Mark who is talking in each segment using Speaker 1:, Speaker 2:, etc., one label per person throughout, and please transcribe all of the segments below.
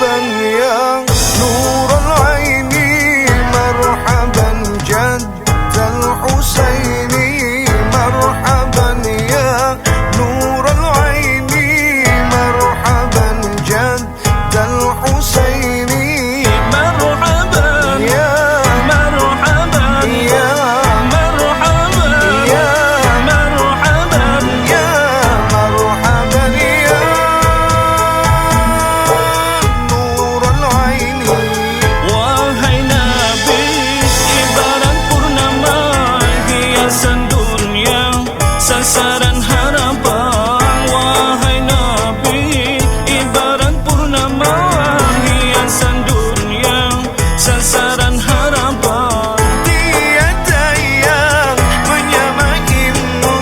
Speaker 1: مرحبا يا نور العين مرحبا جد الحسين مرحبا يا نور العين مرحبا جد الحسين
Speaker 2: مرحبا
Speaker 1: يا
Speaker 2: مرحبا
Speaker 1: يا
Speaker 2: مرحبا
Speaker 1: يا
Speaker 2: مرحبا
Speaker 1: يا مرحبا يا نور العين.
Speaker 2: Wahai Nabi, ibarat purnama, hiasan dunia, sasaran harapan. Wahai Nabi, ibarat purnama, hiasan dunia, sasaran harapan.
Speaker 1: Tiada yang menyamaimu,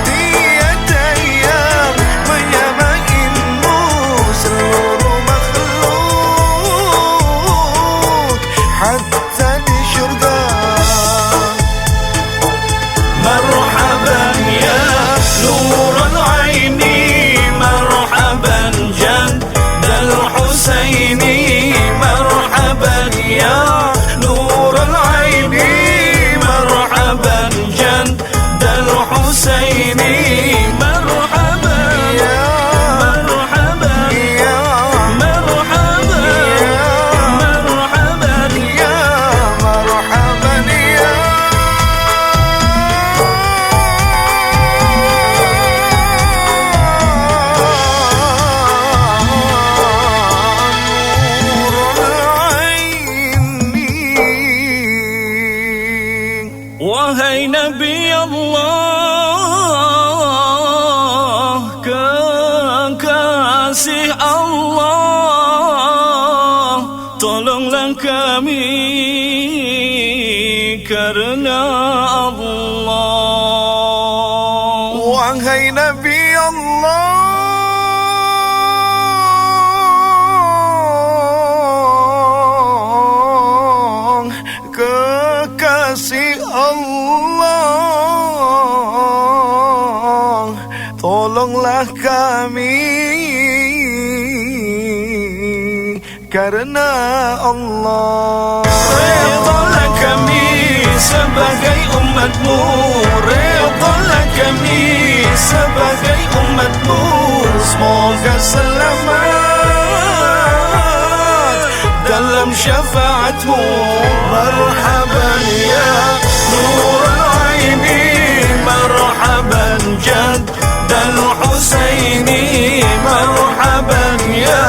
Speaker 1: tiada yang menyamaimu, seluruh makhluk hatta di syurga.
Speaker 2: Marhaban ya nur al-aini, marhaban jaddal husaini, marhaban ya nur al-aini, marhaban jaddal husaini, marhaban
Speaker 1: Ya
Speaker 2: marhaban
Speaker 1: ya
Speaker 2: marhaban marhaban
Speaker 1: ya marhaban ya
Speaker 2: Wahai Nabi Allah, kekasih Allah, tolonglah kami karena Allah.
Speaker 1: Wahai Nabi Allah, kekasih Allah, tolonglah kami karena Allah.
Speaker 2: Redalah kami sebagai umatmu, redalah kami sebagai umatmu, semoga selamat dalam syafaatmu. Marhaban ya nur al-aini, marhaban jaddal husaini, marhaban ya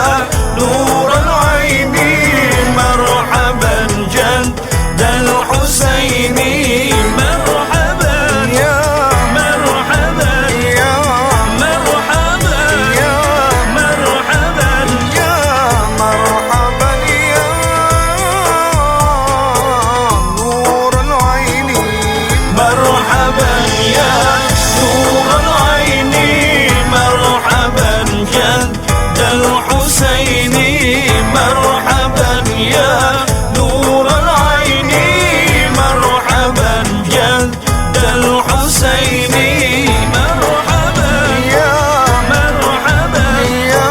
Speaker 2: nur al-aini, marhaban jaddal husaini, marhaban
Speaker 1: Ya
Speaker 2: marhaban
Speaker 1: ya
Speaker 2: marhaban
Speaker 1: ya
Speaker 2: marhaban
Speaker 1: ya marhaban ya nur al-aini.
Speaker 2: marhaban ya nur al-aini, marhaban jaddal husaini, marhaban ya nur al-aini, marhaban jaddal husaini, marhaban
Speaker 1: Ya
Speaker 2: marhaban
Speaker 1: ya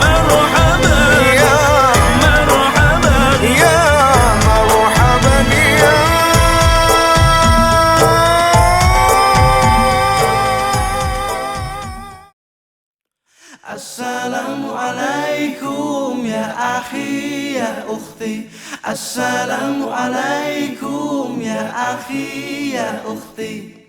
Speaker 2: marhaban
Speaker 1: ya
Speaker 2: marhaban
Speaker 1: ya marhaban ya
Speaker 3: Assalamualaikum ya akhi ya ukhti, Assalamualaikum ya akhi ya ukhti.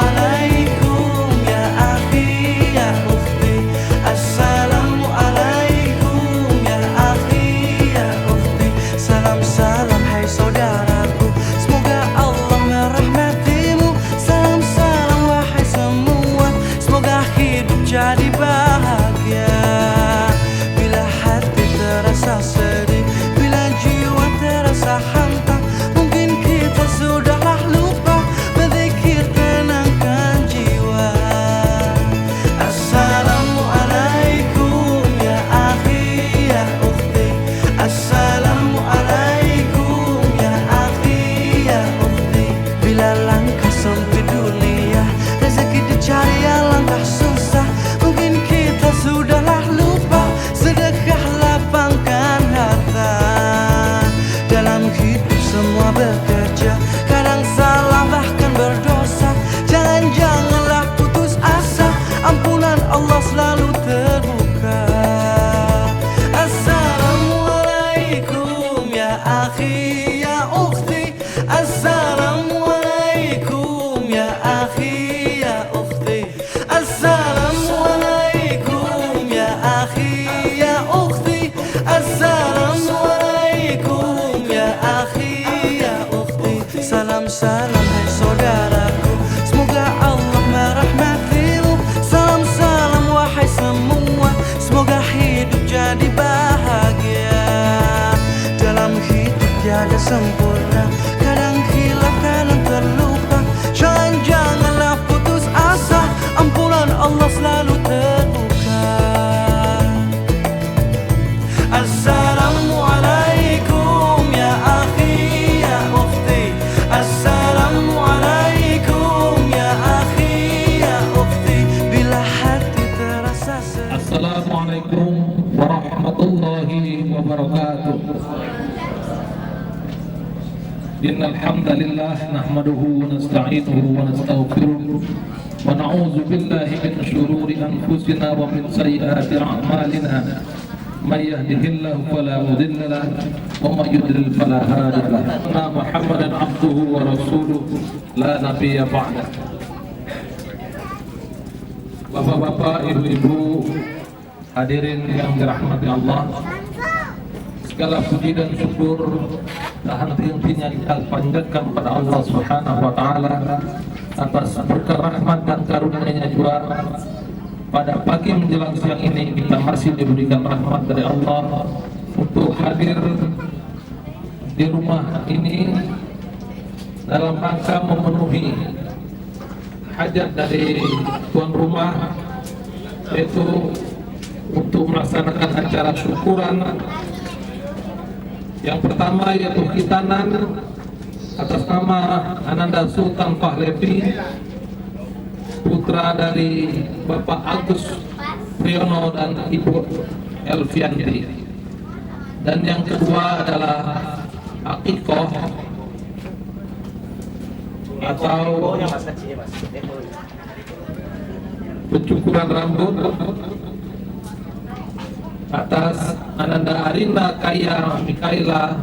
Speaker 3: Assalamualaikum ya akhi ya ukhti, Assalamualaikum ya akhi ya ukhti. Salam salam hai saudaraku, semoga Allah merahmatimu. Salam salam wahai semua, semoga hidup jadi bahagia. Bila hati terasa sedih, bila jiwa terasa hantam, mungkin kita sudahlah lupa berzikir bekerja, kadang salah bahkan berdosa. Janganlah putus asa, ampunan Allah selalu terbuka. Assalamualaikum ya akhi ya ukhti. Assalamualaikum ya akhi ya ukhti. Assalamualaikum ya akhi ya ukhti. Assalamualaikum ya akhi ya ukhti. Salam salam hai saudaraku, semoga Allah merahmatimu. Salam salam wahai semua, semoga hidup jadi bahagia. Dalam hidup tiada sempurna, kadang khilaf kadang terluka. Janganlah putus asa, ampunan Allah selalu terbuka. Assalamualaikum ya akhi ya ukhti. Assalamualaikum ya akhi ya ukhti. Bila hati terasa sedih.
Speaker 4: Assalamualaikum warahmatullahi wabarakatuh. Innal hamdalillah nahmaduhu wa nasta'inuhu wa nastaghfiruh wa na'udzu billahi min shururi anfusina wa min sayyiati a'malina. May yahdihillahu fala mudilla lahu wa may yudlil fala hadiya lahu. Muhammadan abduhu wa rasuluhu la nabiyya ba'da. Bapak-bapak, ibu-ibu, hadirin yang dirahmati Allah, segala puji dan syukur tak henti-hentinya kita panjatkan kepada Allah Subhanahu wa taala atas berkah rahmat dan karunia-Nya juga. Pada pagi menjelang siang ini kita masih diberikan rahmat dari Allah untuk hadir di rumah ini dalam rangka memenuhi hajat dari tuan rumah, yaitu untuk melaksanakan acara syukuran. Yang pertama yaitu khitanan atas nama Ananda Sultan Pahlevi, putra dari Bapak Agus Priyono dan Ibu Elvianti. Dan yang kedua adalah akikoh atau pencukuran rambut atas Ananda Arinda Kaya Mikaela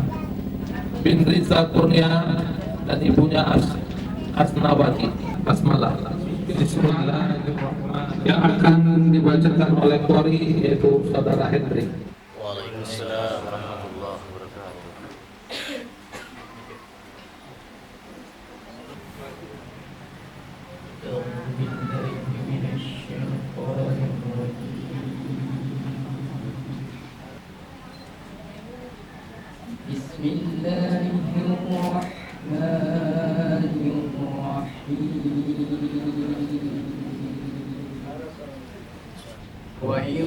Speaker 4: bin Riza Kurnia dan ibunya Asnawati Basmalah. Bismillahirrahmanirrahim. Yang akan dibacakan oleh Qori yaitu Saudara Hendrik.
Speaker 5: Waalaikumsalam warahmatullahi wabarakatuh.
Speaker 6: وإذ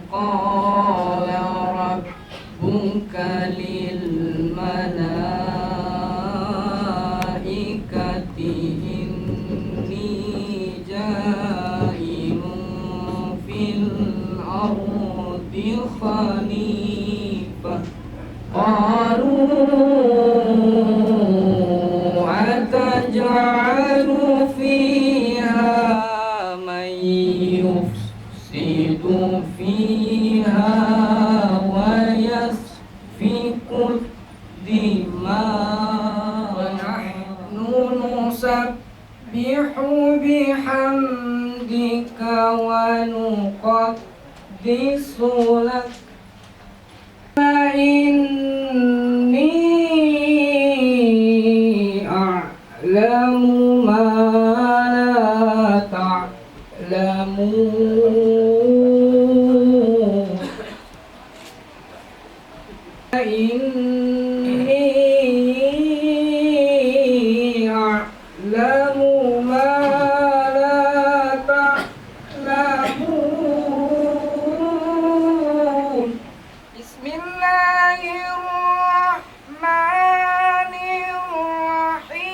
Speaker 6: قال ربك للملائكة إني جاعل في الأرض خليفة قالوا أتجعل فيها من يفسد فيها ويسفك الدماء ونحن نسبح بحمدك ونقدس لك إني أعلم ما لا تعلمون إني أعلم ما لا تعلمون بسم الله الرحمن الرحيم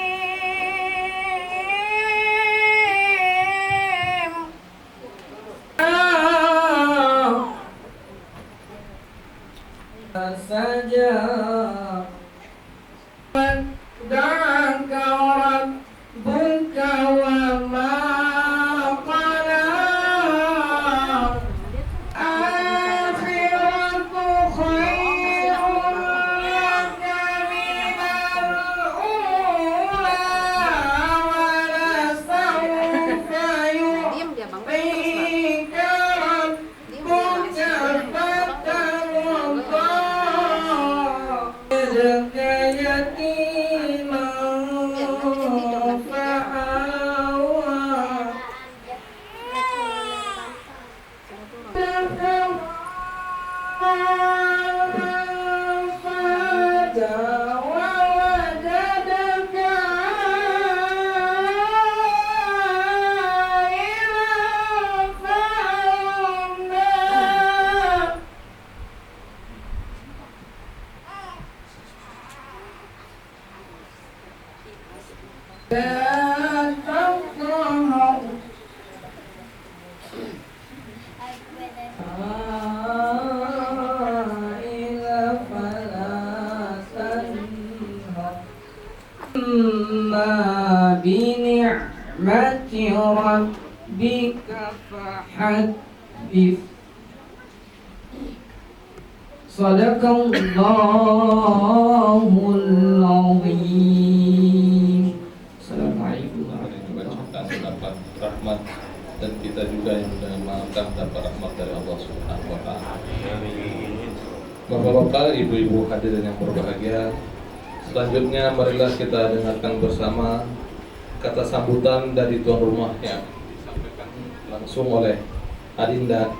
Speaker 6: saja يتيما فآوى ووجدك عائلا فأغنى لا تقهر عائلا فلا تنهر أما بنعمة ربك فحدث صدق الله العظيم. Assalamualaikum warahmatullahi
Speaker 4: Kita mendapat rahmat dan kita juga yang mendoakan dapat rahmat dari Allah Subhanahu wa taala. Bapak-bapak, ibu-ibu hadirin yang berbahagia, selanjutnya marilah kita dengarkan bersama kata sambutan dari tuan rumah yang disampaikan langsung oleh Adinda.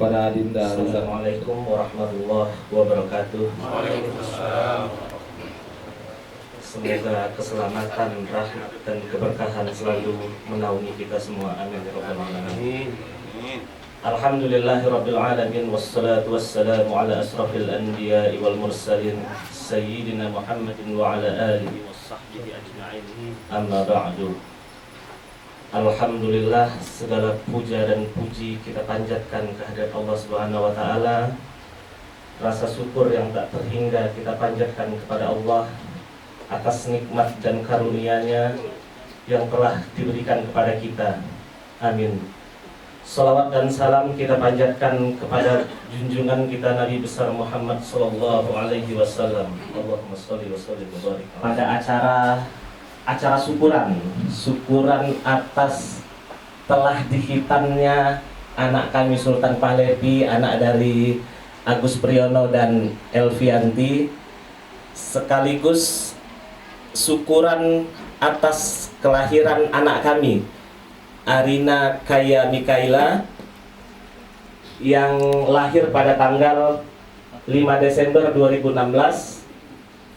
Speaker 4: Pada Adinda.
Speaker 5: Assalamualaikum warahmatullahi wabarakatuh. Semoga keselamatan, rahmat dan keberkahan selalu menaungi kita semua. Amin ya rabbal alamin. Alhamdulillahirabbil alamin wassalatu wassalamu ala asrafil anbiya'i wal mursalin sayyidina Muhammadin wa ala alihi washabbihi ajma'in. Amma ba'du. Alhamdulillah, segala puja dan puji kita panjatkan kehadirat Allah Subhanahu wa taala. Rasa syukur yang tak terhingga kita panjatkan kepada Allah atas nikmat dan karunia-Nya yang telah diberikan kepada kita. Amin. Salawat dan salam kita panjatkan kepada junjungan kita Nabi besar Muhammad sallallahu alaihi wasallam. Allahumma shalli wa sallim wa barik. Pada acara syukuran atas telah dihitannya anak kami Sultan Pahlevi, anak dari Agus Priyono dan Elvianti, sekaligus syukuran atas kelahiran anak kami Arina Kaya Mikaila yang lahir pada tanggal 5 Desember 2016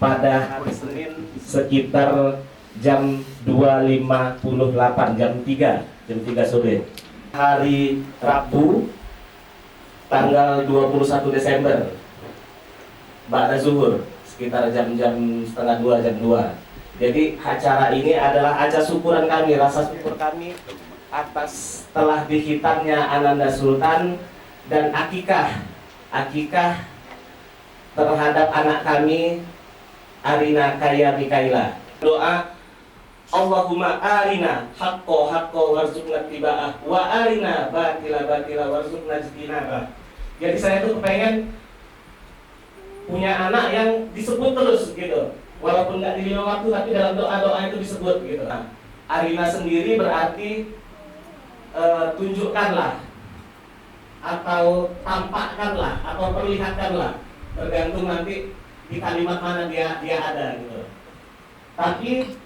Speaker 5: pada hari Senin sekitar jam 2.58, jam 3 sore. Hari Rabu tanggal 21 Desember ba'da zuhur sekitar jam-jam setengah 2, jam 2. Jadi acara ini adalah acara syukuran kami, rasa syukur kami atas telah dihitannya Ananda Sultan dan akikah terhadap anak kami Arina Kaya Mikaila. Doa Allahumma arina haqqo warzuqna tiba'ah wa arina batila warzuqna ijtinabah. Jadi saya tuh pengen punya anak yang disebut terus gitu, walaupun nggak di lima waktu tapi dalam doa-doa itu disebut gitu. Nah, arina sendiri berarti tunjukkanlah atau tampakkanlah atau perlihatkanlah, tergantung nanti di kalimat mana dia ada gitu. Tapi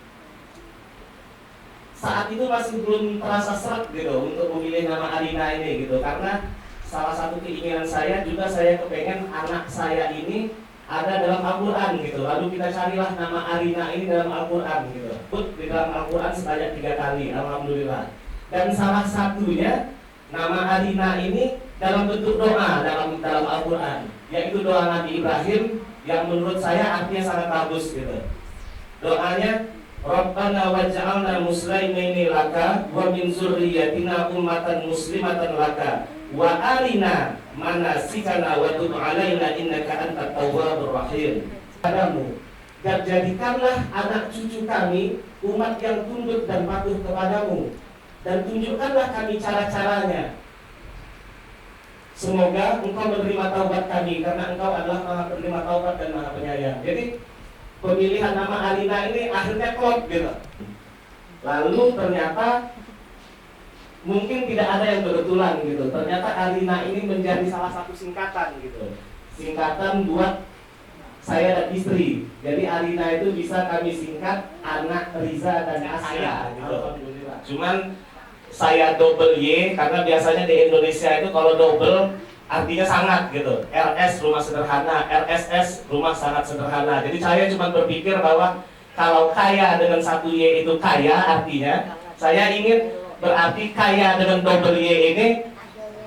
Speaker 5: saat itu masih belum terasa seret gitu untuk memilih nama Arina ini gitu, karena salah satu keinginan saya juga, saya kepengen anak saya ini ada dalam Al-Quran gitu. Lalu kita carilah nama Arina ini dalam Al-Quran gitu. Di dalam Al-Quran sebanyak 3 kali, alhamdulillah. Dan salah satunya nama Arina ini dalam bentuk doa dalam Al-Quran, yaitu doa Nabi Ibrahim yang menurut saya artinya sangat bagus gitu. Doanya Rabbana waj'alna muslimaini laka wa min dzurriyyatina ummatan muslimatan laka wa arina manasikana wa tub alaina innaka antat tawwabur rahim. Padamu, dan jadikanlah anak cucu kami umat yang tunduk dan patuh kepadamu, dan tunjukkanlah kami cara-caranya. Semoga engkau menerima taubat kami, karena engkau adalah maha penerima taubat dan maha penyayang. Jadi pemilihan nama Arina ini akhirnya klop gitu. Lalu ternyata mungkin tidak ada yang kebetulan gitu. Ternyata Arina ini menjadi salah satu singkatan gitu. Singkatan buat saya dan istri. Jadi Arina itu bisa kami singkat anak Riza dan Asya gitu. Cuman saya double Y karena biasanya di Indonesia itu kalau double artinya sangat gitu. RS rumah sederhana, RSS rumah sangat sederhana. Jadi saya cuma berpikir bahwa kalau kaya dengan satu Y itu kaya, artinya saya ingin berarti kaya dengan double Y ini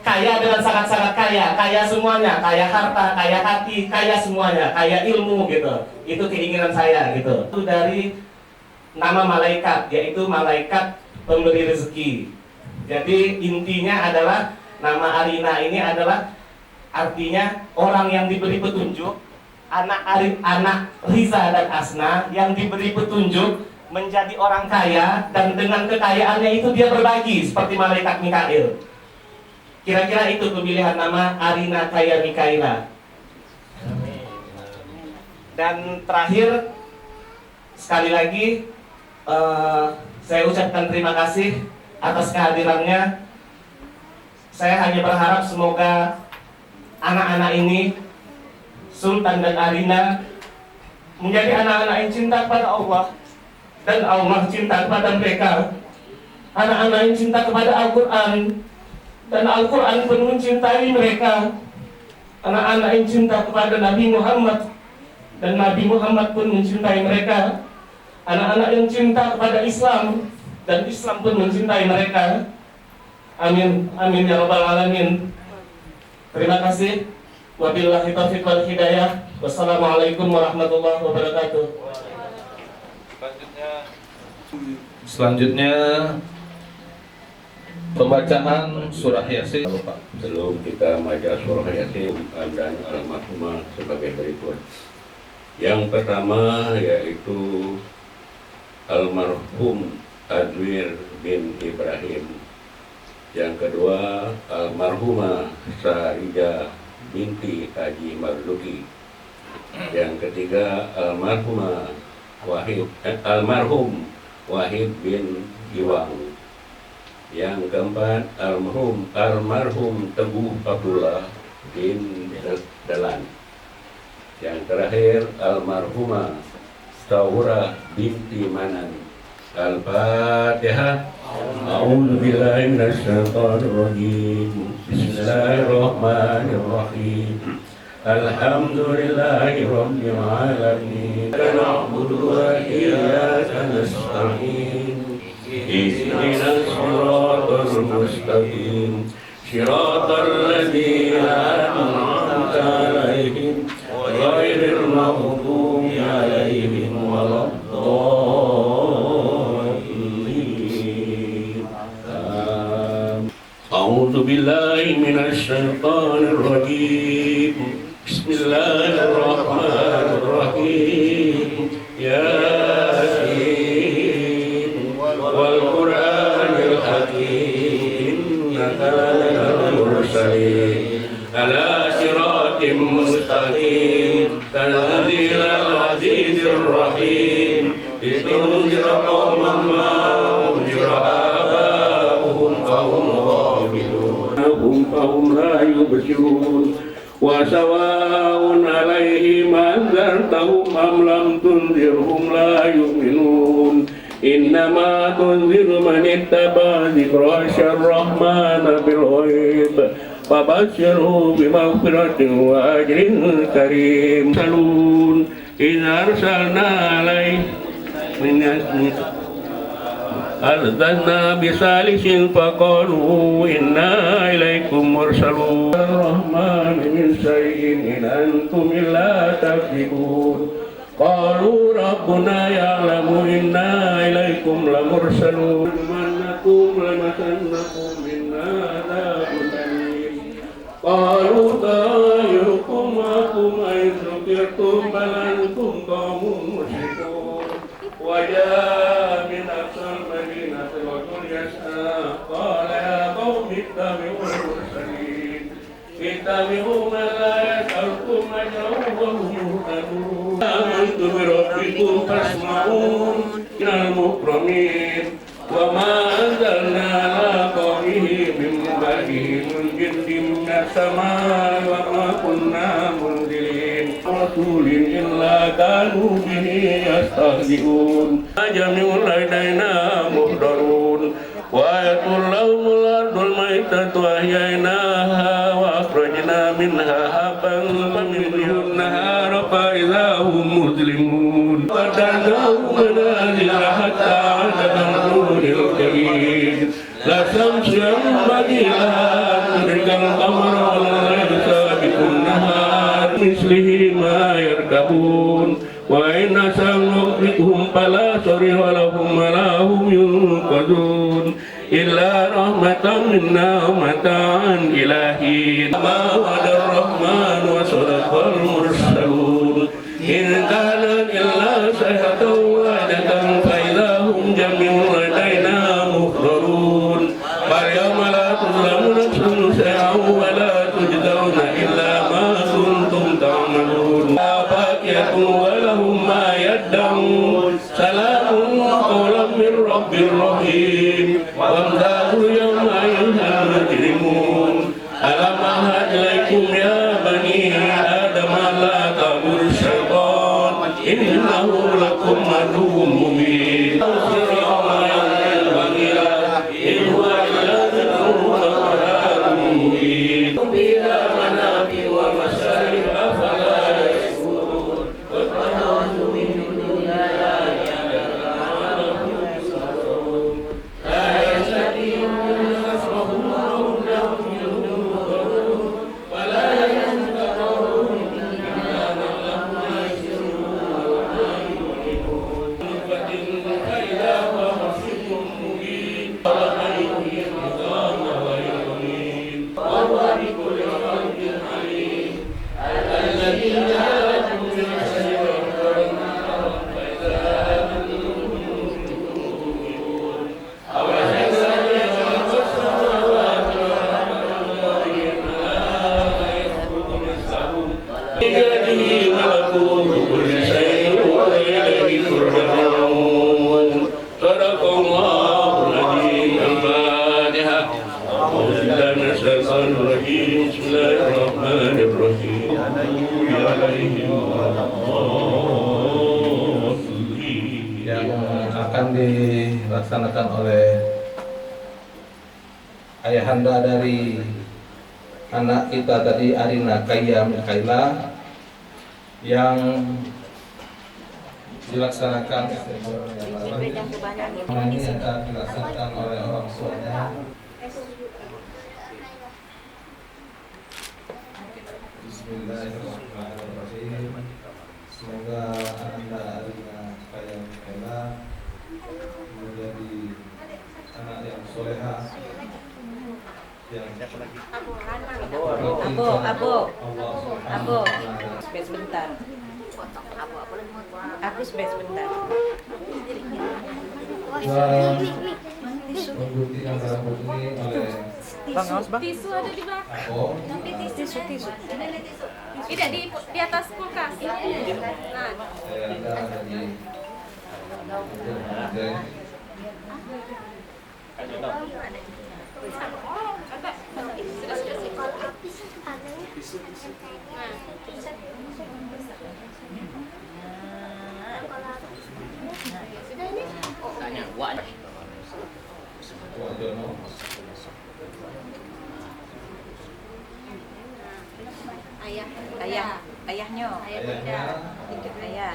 Speaker 5: kaya dengan sangat-sangat kaya, kaya semuanya, kaya harta, kaya hati, kaya semuanya, kaya ilmu gitu. Itu keinginan saya gitu. Itu dari nama malaikat, yaitu malaikat pemberi rezeki. Jadi intinya adalah nama Arina ini adalah artinya orang yang diberi petunjuk, anak Riza dan Asna yang diberi petunjuk menjadi orang kaya dan dengan kekayaannya itu dia berbagi seperti malaikat Mikail. Kira-kira itu pemilihan nama Arina Kaya Mikaila. Dan terakhir sekali lagi saya ucapkan terima kasih atas kehadirannya. Saya hanya berharap semoga anak-anak ini, Sultan dan Arina, menjadi anak-anak yang cinta kepada Allah dan Allah cinta kepada mereka. Anak-anak yang cinta kepada Al-Quran dan Al-Quran pun mencintai mereka. Anak-anak yang cinta kepada Nabi Muhammad dan Nabi Muhammad pun mencintai mereka. Anak-anak yang cinta kepada Islam dan Islam pun mencintai mereka. Amin, amin ya rabbal alamin. Terima kasih. Wabillahi taufiq wal hidayah. Wassalamualaikum warahmatullahi wabarakatuh.
Speaker 4: Selanjutnya pembacaan surah Yasin.
Speaker 7: Sebelum kita membaca surah Yasin dan Al-Mahumah sebagai berikut. Yang pertama yaitu Almarhum Adwir bin Ibrahim. Yang kedua Almarhumah Sarija binti Haji Marzuki. Yang ketiga Almarhumah Almarhum Wahid bin Iwang. Yang keempat almarhum Teguh Abdullah bin Dalan. Yang terakhir almarhumah Taurah binti Manan. Al-Fatihah. A'udzu billahi minasyaitonir rajim. Bismillahirrahmanirrahim. Alhamdulillahi rabbil alamin. Na'budu wa iyyaka nasta'in. Ihdinas siratal mustaqim. Siratal ladzina an'amta 'alaihim ghairil maghdubi 'alaihim waladdallin. A'udzu billahi minasy syaithanir rajim. Bismillahirrahmanirrahim. Yasin wal Qur'anil hakim. Innaka laminal mursalin ala siratim mustaqim. Tanzilal azizir rahim. Litunzira qauman ma unzira aba'uhum fahum ghafilun. Fahum la yubsirun. Wa sawa'un 'alaihim anzartahum am lam tunzirhum la yu'minun. Innama tunziru man ittaba dzikra syarrahmana bil ghaib. Fabashshirhu bimaghfiratin wa ajrin karim. Salun idza arsalna 'alaihim min Al-Zanna bisalisin faqalu inna ilaikum mursalun. Ar-Rahman min syai'in in antum illa takzibun. Qalu rabbuna ya'lamu inna ilaikum lamursalun. Mannakum lamasannakum minna adabun alim. Qalu ta'irukum ma'akum in dzukirtum bal antum qaumun musyrikun. Wajah min aqsal madinati rajul yas'a qala ya qaumi ittabi'ul mursalin ittabi'u man la yas'alukum ajran wa hum muhtadun. Amantu bi rabbikum fasma'un minal mukramin wa ma anzalna ala qaumihi min ba'dihi min jindin minas samaa'i wa ma kunna munzilin. رسول إلا كانوا به يستهزئون جميع لدينا محضرون وآية لهم الأرض الميتة أحييناها وأخرجنا منها حبا فمنه النهار فإذا هم مسلمون وقدرناه منازل حتى عاد كالطول الكبير لا شمس ينبغي لها أن تدرك القمر ولا الليل سابق النهار مثله ما يركبون وإن سنغرقهم فلا صريخ لهم ولا هم ينقذون إلا رحمة منا ومتاعا إلى حين ما وعد الرحمن وصدق المرسلون إن كان إلا صيحة واحدة فإذا هم جميع لدينا محضرون فاليوم لا تظلم نفس شيئا ولا تجزون إلا ما كنتم تعملون باقية ولهم ما يدعون سلام قولا من رب رحيم وامتازوا اليوم أيها المجرمون ألم أعهد إليكم يا بني آدم لا تعبدوا الشيطان إنه لكم عدو مبين إن هو إلا ذكر وقرآن مبين بلا منافع ومشارب أفلا يشكرون واتخذوا من دون الله لا يستطيعون نصرهم وهم لهم ينصرون ولا ينصرون إلا من لهم يشركون وما يؤمنون فإذا هو خصيم مبين ومن يحيي العظام وهي رميم وهو بكل خلق عليم الذي جعلكم من الشجرة نارا فإذا أنتم تؤمنون أولئك خلق السماوات والأرض وغيرها لا يخلق مثله بيده ملكوت كل شيء وإليه ترجعون صدق الله العظيم الفاتحة أعوذ بالله من الشيطان الرجيم بسم الله الرحمن الرحيم عليهم
Speaker 4: yang akan dilaksanakan oleh ayahanda dari anak kita tadi Arina Kaya Mikaela yang dilaksanakan ini akan dilaksanakan oleh orang tuanya. Bismillahirrahmanirrahim. Semoga anda Arina Kaya Mikaela menjadi anak yang soleha yang
Speaker 8: Abo, space bentar. Aku space bentar.
Speaker 4: membuktikan rambut ini oleh
Speaker 9: Tisu ada di belakang.
Speaker 4: Abo.
Speaker 8: Tisu.
Speaker 9: Tidak di atas kulkas. Nah,
Speaker 4: Saya anda dari Wajono.
Speaker 8: Ayahnya. Dikit ayah.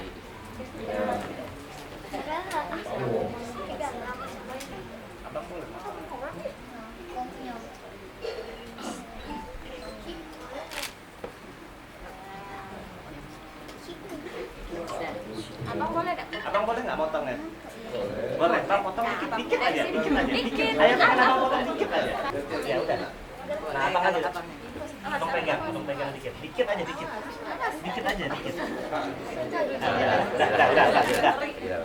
Speaker 5: Abang boleh nggak potongnya? Boleh, Bang potong dikit aja. Ayo kan abang potong dikit aja. Ya udah. Nah, abang aja. Abang pegang dikit. Dikit aja. Dikit aja.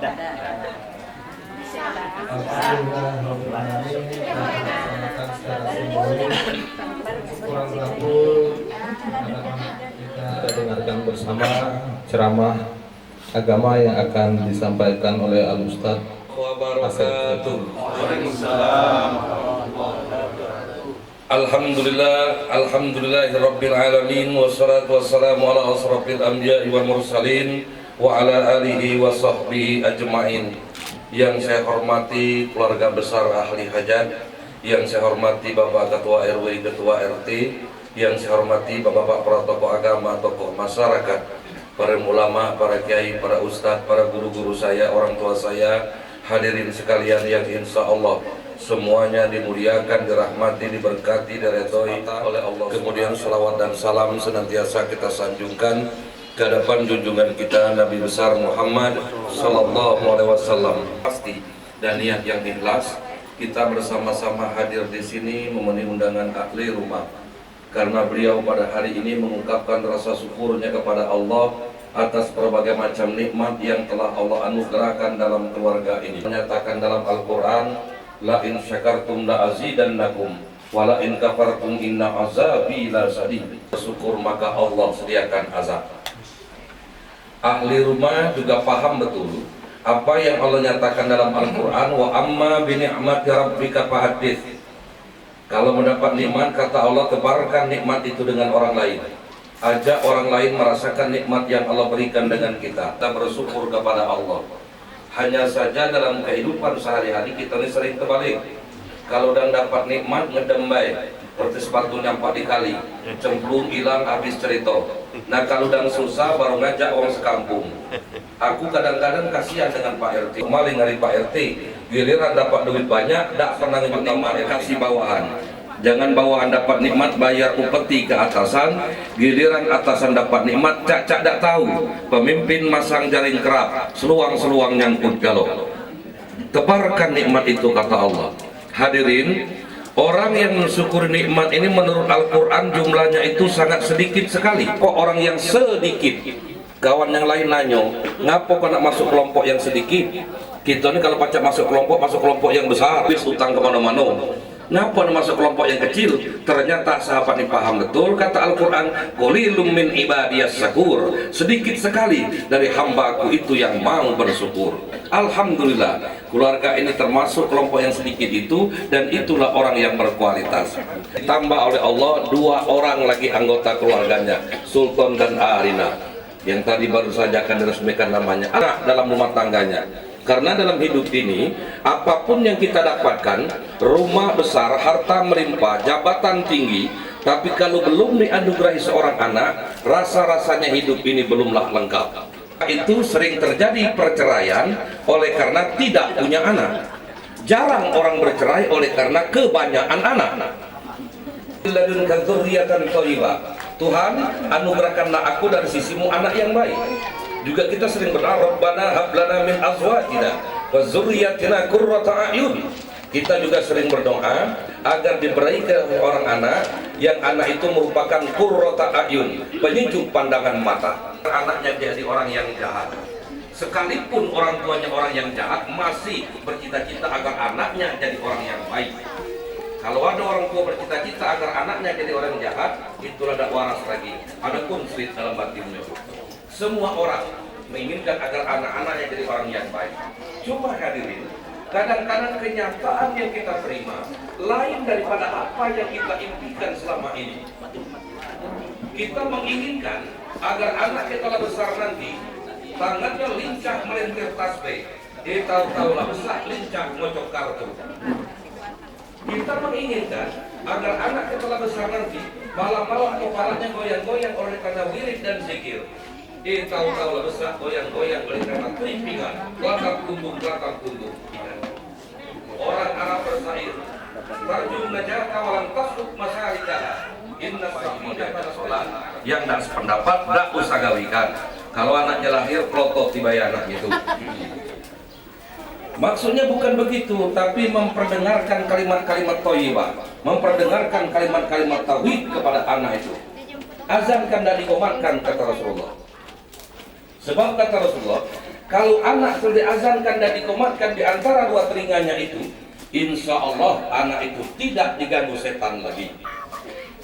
Speaker 5: Dah.
Speaker 4: Kita dengarkan bersama ceramah agama yang akan disampaikan oleh Al-Ustadz Asep.
Speaker 7: Waalaikumsalam.
Speaker 10: Alhamdulillahirabbil alamin wassalatu wassalamu ala asrofil anbiya'i wal mursalin wa ala alihi wa sahbihi ajmain. Yang saya hormati keluarga besar ahli hajat, yang saya hormati Bapak Ketua RW, Ketua RT, yang saya hormati Bapak-bapak para tokoh agama, tokoh masyarakat, para ulama, para kiai, para ustadz, para guru-guru saya, orang tua saya, hadirin sekalian yang insya Allah semuanya dimuliakan, dirahmati, diberkati, diridhoi oleh Allah. Kemudian salawat dan salam senantiasa kita sanjungkan ke hadapan junjungan kita Nabi besar Muhammad sallallahu alaihi wasallam. Pasti dan niat yang ikhlas kita bersama-sama hadir di sini memenuhi undangan ahli rumah, karena beliau pada hari ini mengungkapkan rasa syukurnya kepada Allah atas berbagai macam nikmat yang telah Allah anugerahkan dalam keluarga ini. Menyatakan dalam Al-Quran, la in syakartum la azidannakum wa la in kafartum inna azabi la sadid. Bersyukur maka Allah sediakan azab. Ahli rumah juga paham betul apa yang Allah nyatakan dalam Al-Quran, wa amma bi ni'mati rabbika fahaddits. Kalau mendapat nikmat, kata Allah, tebarkan nikmat itu dengan orang lain. Ajak orang lain merasakan nikmat yang Allah berikan dengan kita. Kita bersyukur kepada Allah. Hanya saja dalam kehidupan sehari-hari kita ini sering terbalik. Kalau udah dapat nikmat ngedembai, seperti sepatu nyampak dikali, cemplung hilang habis cerita. Nah kalau udah susah baru ngajak orang sekampung. Aku kadang-kadang kasihan dengan Pak RT. Kemarin dari Pak RT, giliran dapat duit banyak, tak pernah ngejut nikmat kasih bawahan. Jangan bawahan dapat nikmat bayar upeti ke atasan, giliran atasan dapat nikmat cak-cak tak tahu. Pemimpin masang jaring kerap, seluang-seluang nyangkut galok. Tebarkan nikmat itu kata Allah. Hadirin, orang yang mensyukuri nikmat ini menurut Al-Quran jumlahnya itu sangat sedikit sekali. Kok orang yang sedikit? Kawan yang lain nanyo, ngapo kena masuk kelompok yang sedikit? Kita ini kalau pacak masuk kelompok yang besar, habis utang kemana-mana. Kenapa masuk kelompok yang kecil? Ternyata sahabat ini paham betul kata Al-Quran, qalilum min ibadiyas syakur, sedikit sekali dari hambaku itu yang mau bersyukur. Alhamdulillah, keluarga ini termasuk kelompok yang sedikit itu, dan itulah orang yang berkualitas. Ditambah oleh Allah 2 orang lagi anggota keluarganya, Sultan dan Arina, yang tadi baru saja akan diresmikan namanya, anak dalam rumah tangganya. Karena dalam hidup ini, apapun yang kita dapatkan, rumah besar, harta melimpah, jabatan tinggi, tapi kalau belum dianugerahi seorang anak, rasa-rasanya hidup ini belumlah lengkap. Itu sering terjadi perceraian oleh karena tidak punya anak. Jarang orang bercerai oleh karena kebanyakan anak. Tuhan, anugerahkanlah aku dari sisimu anak yang baik. Juga kita sering berdoa, Rabbana hablana min azwajina wa dzurriyyatina qurrata a'yun. Kita juga sering berdoa agar diberi ke orang anak yang anak itu merupakan qurrata a'yun, penyejuk pandangan mata. Anaknya jadi orang yang jahat, sekalipun orang tuanya orang yang jahat, masih bercita-cita agar anaknya jadi orang yang baik. Kalau ada orang tua bercita-cita agar anaknya jadi orang jahat, itulah tidak waras lagi. Ada konflik dalam batinnya. Semua orang menginginkan agar anak-anaknya jadi orang yang baik. Cuma hadirin, kadang-kadang kenyataan yang kita terima lain daripada apa yang kita impikan selama ini. Kita menginginkan agar anak kita lah besar nanti, tangannya lincah melintir tasbih, dia tahu-tahulah besar lincah ngocok kartu. Kita menginginkan agar anak kita lah besar nanti, malam-malam kepalanya goyang-goyang oleh karena wirid dan zikir. Dia tahu-tahu besar goyang-goyang oleh karena kerimpingan, belakang tunduk. Orang Arab bersair, tarjum najata walam tasuk masyarikah, inna sahidah pada sholat. Yang tak sependapat, tak usah gawikan. Kalau anaknya lahir, proto tiba anak itu. Maksudnya bukan begitu, tapi memperdengarkan kalimat-kalimat thayyibah, memperdengarkan kalimat-kalimat tauhid kepada anak itu. Azankan dan dikomatkan kata Rasulullah. Sebab kata Rasulullah, kalau anak sudah diazankan dan dikomatkan di antara 2 telinganya itu, insya Allah anak itu tidak diganggu setan lagi.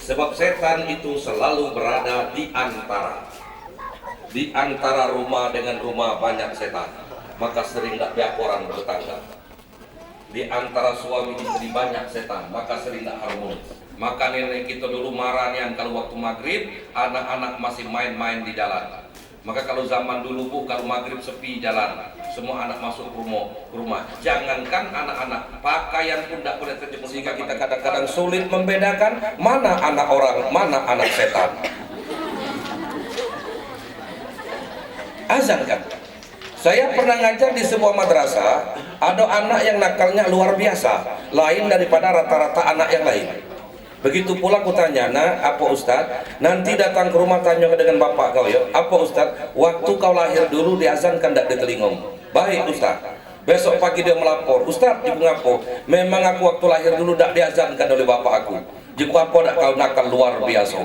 Speaker 10: Sebab setan itu selalu berada di antara rumah dengan rumah banyak setan. Maka sering tidak pihak orang bertetangga. Di antara suami istri banyak setan, maka sering tidak harmonis. Maka nenek kita dulu marahnya kalau waktu maghrib anak-anak masih main-main di jalan. Maka kalau zaman dulu Bu, kalau maghrib sepi jalan, semua anak masuk ke rumah. Jangankan anak-anak, pakaian pun tidak boleh terjemur. Sehingga kita kadang-kadang sulit membedakan mana anak orang, mana anak setan. Azan kan? Saya pernah ngajar di sebuah madrasah, ada anak yang nakalnya luar biasa, lain daripada rata-rata anak yang lain. Begitu pula aku tanya, nah apa Ustaz? Nanti datang ke rumah tanya dengan bapak kau ya, apa Ustaz? Waktu kau lahir dulu diazankan tidak di telingamu? Baik Ustaz. Besok pagi dia melapor, Ustaz, ibu ngapo? Memang aku waktu lahir dulu tidak diazankan oleh bapak aku. Jika apa tidak kau nakal luar biasa.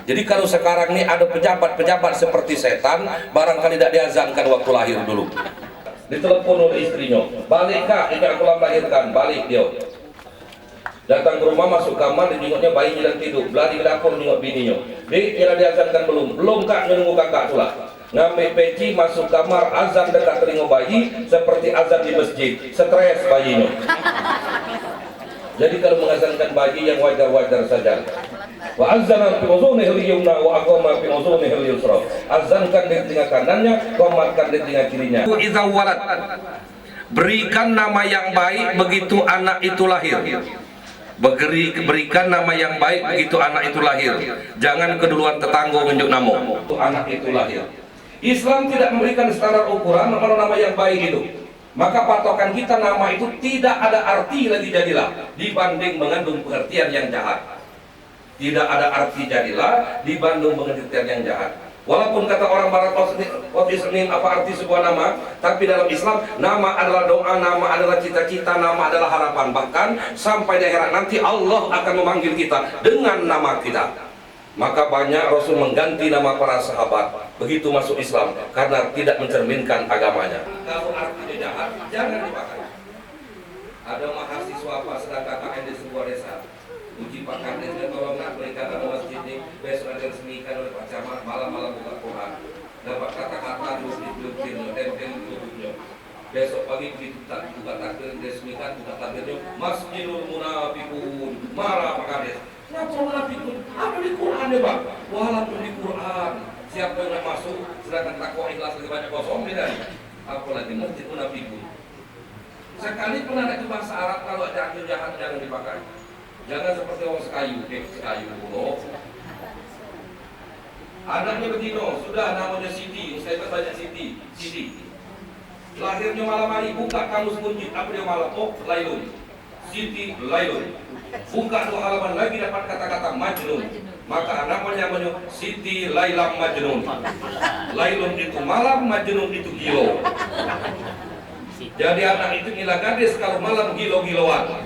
Speaker 10: Jadi kalau sekarang ini ada pejabat-pejabat seperti setan, barangkali tidak diazankan waktu lahir dulu. Ditelepon oleh istrinya, balik kak, ini aku lahirkan, balik dia. Datang ke rumah, masuk kamar, dijenguknya bayi sedang tidur, beladi ke dapur jenguk bininya. Dik, kira diazankan belum? Belum kak, menunggu kakak pula. Ngambil peci, masuk kamar, azan dekat telinga bayi, seperti azan di masjid, stres bayinya. Jadi kalau mengazankan bayi yang wajar-wajar saja. Wa azana fi uzunihi al-yumna wa aqama fi uzunihi al-yusra. Azankan di telinga kanannya, qomatkan di telinga kirinya. Idza walad. Berikan nama yang baik begitu anak itu lahir. Berikan nama yang baik begitu anak itu lahir. Jangan keduluan tetangga menunjuk nama. Anak itu lahir. Islam tidak memberikan standar ukuran nama yang baik itu. Maka patokan kita nama itu tidak ada arti lagi jadilah dibanding mengandung pengertian yang jahat. Tidak ada arti jadilah dibanding pengertian yang jahat. Walaupun kata orang barat apa arti sebuah nama, tapi dalam Islam nama adalah doa, nama adalah cita-cita, nama adalah harapan. Bahkan sampai di akhirat nanti Allah akan memanggil kita dengan nama kita. Maka banyak Rasul mengganti nama para sahabat begitu masuk Islam karena tidak mencerminkan agamanya. Kalau artinya jahat, jangan dipakai. Ada mahasiswa Pak sedang KKN di sebuah desa. Uji Pak Kades dan tolong nak berikan nama masjid ini besok ada resmikan oleh Pak Camat malam-malam buka Quran. Dapat kata-kata dilukir-lukirnya, tempel-lukirnya. Besok pagi begitu buka takbir resmikan, buka takbirnya Masjidul Munafiqun. Marah Pak Kades. Kenapa munafikun? Ada di Quran ya Pak. Walaupun di Quran siapa yang nak masuk sedangkan takwa ikhlas lagi banyak kosong tidak. Apalagi masjid munafikun. Sekali pun ada di bahasa Arab kalau ada akil jahat jangan dipakai. Jangan seperti orang sekayu kuno. Anaknya begini, sudah namanya Siti, saya banyak Siti. Lahirnya malam hari buka kamus kunci apa dia malam? Oh, Lailun. Siti Lailun. Buka 2 halaman lagi dapat kata-kata Majnun. Maka namanya Siti Lailam Majnun. Lailun itu malam, Majnun itu gilo. Jadi anak itu gila gadis kalau malam gilo-giloan.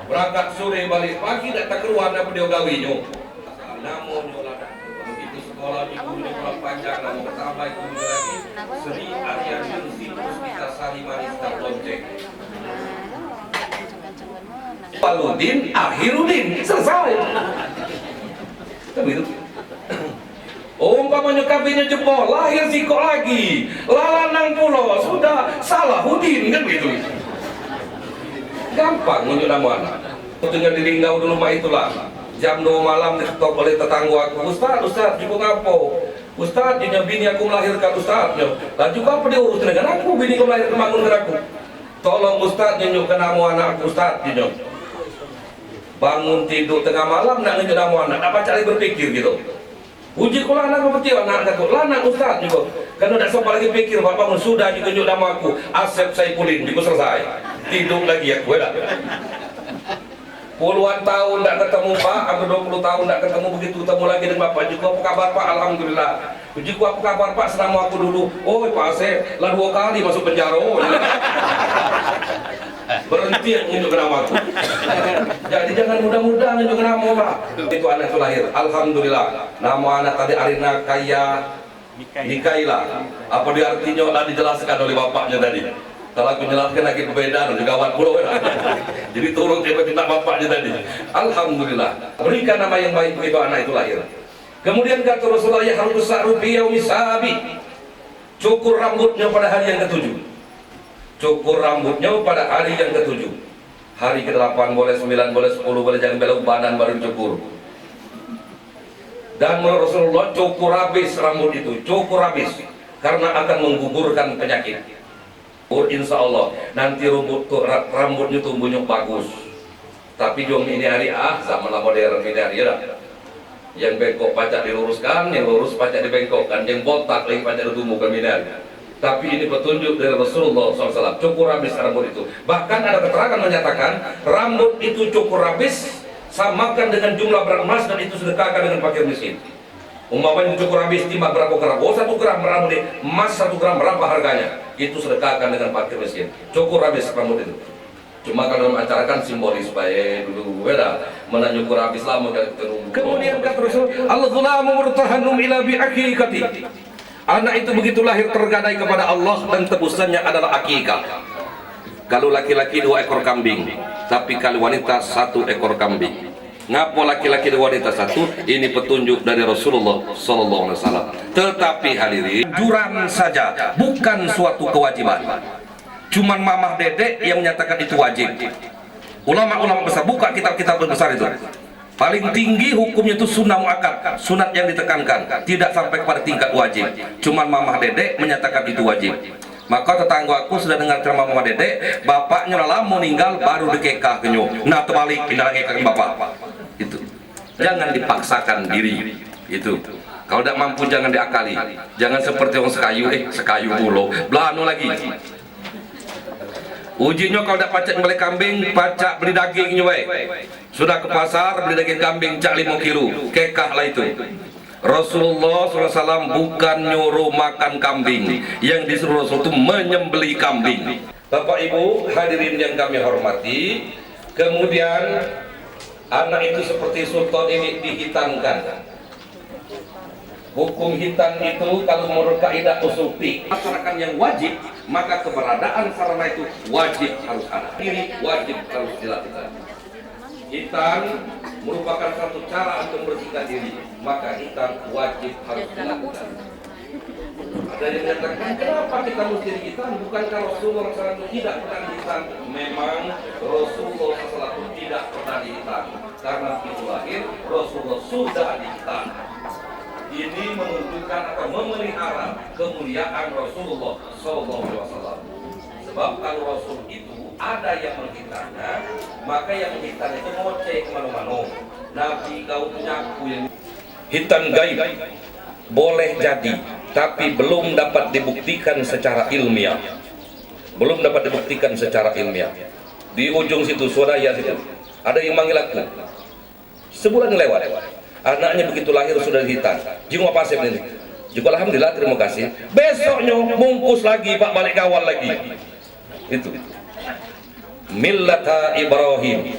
Speaker 10: Berangkat sore balik pagi datang keluar dapat dia gawinya. Namanya lah. Begitu sekolah ibunya kurang panjang nama pertama ibunya lagi Sri Arya Yunus Puspita Sari Manis Lonceng. Paludin, Akhirudin, selesai. Begitu. Umpamanya kabinnya jebol, lahir siko lagi, lalanang pulau, sudah Salahuddin, kan begitu. Gampang untuk nama anak. Tentunya di Linggau dulu mah itulah. Jam 2 malam diketok oleh tetangga aku, Ustaz, juga ngapo? Ustaz, dia bini aku melahirkan Ustaz. Dan juga apa dia urus dengan aku, bini aku melahirkan bangun aku. Tolong Ustaz, nyunyukkan nama anak aku Ustaz, bangun tidur tengah malam nak nyunyuk nama anak, apa cari berpikir gitu. Uji ko anak seperti anak kata, lanang Ustaz juga. Karena tidak sempat lagi pikir, Pak bangun sudah nyunyuk nama aku, Asep Saipudin, juga selesai. Tidur lagi aku, ya. Puluhan tahun tak ketemu Pak, hampir 20 tahun tak ketemu, begitu ketemu lagi dengan Bapak juga. Apa kabar Pak? Alhamdulillah. Uji ku apa kabar Pak? Selama aku dulu. Oh Pak Asep, lah 2 kali masuk penjara. Berhenti untuk nama aku. Jadi jangan mudah-mudah untuk nama Pak. Itu anak itu lahir. Alhamdulillah. Nama anak tadi Arina Kaya Mikaila. Apa dia artinya telah dijelaskan oleh bapaknya tadi. Kalau aku jelaskan lagi perbedaan juga kawan pulau. Jadi turun dia minta bapaknya tadi. Alhamdulillah. Berikan nama yang baik begitu anak itu lahir. Kemudian kata Rasulullah ya harus sa'rubi yaumi sabi. Cukur rambutnya pada hari yang ke-7. Cukur rambutnya pada hari yang ke-7. Hari ke-8 boleh, 9 boleh, 10 boleh, jangan belok badan baru cukur. Dan menurut Rasulullah cukur habis rambut itu, cukur habis, karena akan menggugurkan penyakit. Insya Allah nanti rambutnya tumbuhnya bagus. Tapi jom ini hari zaman modern ini hari ya. Yang bengkok pacak diluruskan, yang lurus pacak dibengkokkan, yang botak lagi pacak ditumbuhkan ini hari. Tapi ini petunjuk dari Rasulullah SAW, cukur habis rambut itu. Bahkan ada keterangan menyatakan rambut itu cukur habis, samakan dengan jumlah berat emas dan itu sedekahkan dengan fakir miskin. Umpamanya cukur habis timbang berapa gram? 1 gram rambut emas, 1 gram berapa harganya? Itu sedekahkan dengan fakir miskin. Cukur habis rambut itu. Cuma kalau acara kan simbolis baik dulu beda. Mana cukur habis lama kan terus. Kemudian kata Rasul, "Al-ghulamu murtahanum ila bi aqiqati." Anak itu begitu lahir tergadai kepada Allah dan tebusannya adalah akikah. Kalau laki-laki 2 ekor kambing, tapi kalau wanita 1 ekor kambing. Ngapa laki-laki dan wanita 1? Ini petunjuk dari Rasulullah Sallallahu Alaihi Wasallam. Tetapi hadirin, anjuran saja, bukan suatu kewajiban. Cuman mamah dedek yang menyatakan itu wajib. Ulama-ulama besar buka kitab-kitab besar itu. Paling tinggi hukumnya itu sunnah muakkad, sunat yang ditekankan, tidak sampai kepada tingkat wajib. Cuman mamah dedek menyatakan itu wajib. Maka tetangga aku sudah dengar ceramah mama dedek, bapaknya lama meninggal baru dikekah kenyo. Nah terbalik, pindah kekah bapak. Itu. Jangan dipaksakan diri. Itu. Kalau tidak mampu jangan diakali. Jangan seperti orang sekayu mulu. Belano lagi. Ujinya kalau tidak pacak beli kambing, pacak beli dagingnya wae. Sudah ke pasar beli daging kambing cak 5 kilo, kekah lah itu. Rasulullah SAW bukan nyuruh makan kambing, yang disuruh Rasul itu menyembelih kambing. Bapak Ibu hadirin yang kami hormati, kemudian anak itu seperti sultan ini dihitamkan. Hukum hitam itu kalau menurut kaidah usul fiqh masyarakat yang wajib, maka keberadaan sarana itu wajib harus ada. Ini wajib harus dilakukan. Hitam merupakan satu cara untuk membersihkan diri, maka hitam wajib harus dilakukan. Ada yang mengatakan, kenapa kita mesti hitam? Bukankah Rasulullah SAW tidak pernah dihitam? Memang Rasulullah SAW tidak pernah dihitam, karena itu lahir Rasulullah sudah dihitam. Ini menunjukkan atau memelihara kemuliaan Rasulullah SAW. Sebab kalau Rasul itu ada yang menghitamnya, maka yang menghitam itu ngoceh kemana-mana. Nabi kau penyaku yang hitam gaib boleh jadi, tapi belum dapat dibuktikan secara ilmiah. Belum dapat dibuktikan secara ilmiah. Di ujung situ Suraya situ ada yang manggil aku. Sebulan lewat. Anaknya begitu lahir sudah dihitan. Jenguk pasif ini. Juga alhamdulillah terima kasih. Besoknya bungkus lagi Pak balik kawal lagi. Itu. Millata Ibrahim.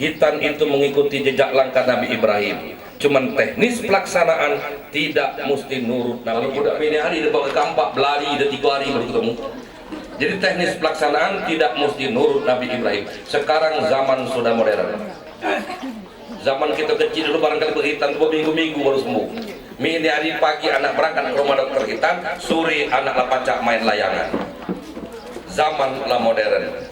Speaker 10: Hitan itu mengikuti jejak langkah Nabi Ibrahim. Cuman teknis pelaksanaan tidak mesti nurut. Kalau budak ini hari dia bawa ke kampak belari dia 3 hari baru ketemu. Jadi teknis pelaksanaan tidak mesti nurut Nabi Ibrahim. Sekarang zaman sudah modern. Zaman kita kecil dulu barangkali berhitan 2 minggu baru sembuh. Ini hari pagi anak berangkat ke rumah dokter hitan, sore anak lapacak main layangan. Zaman lah modern.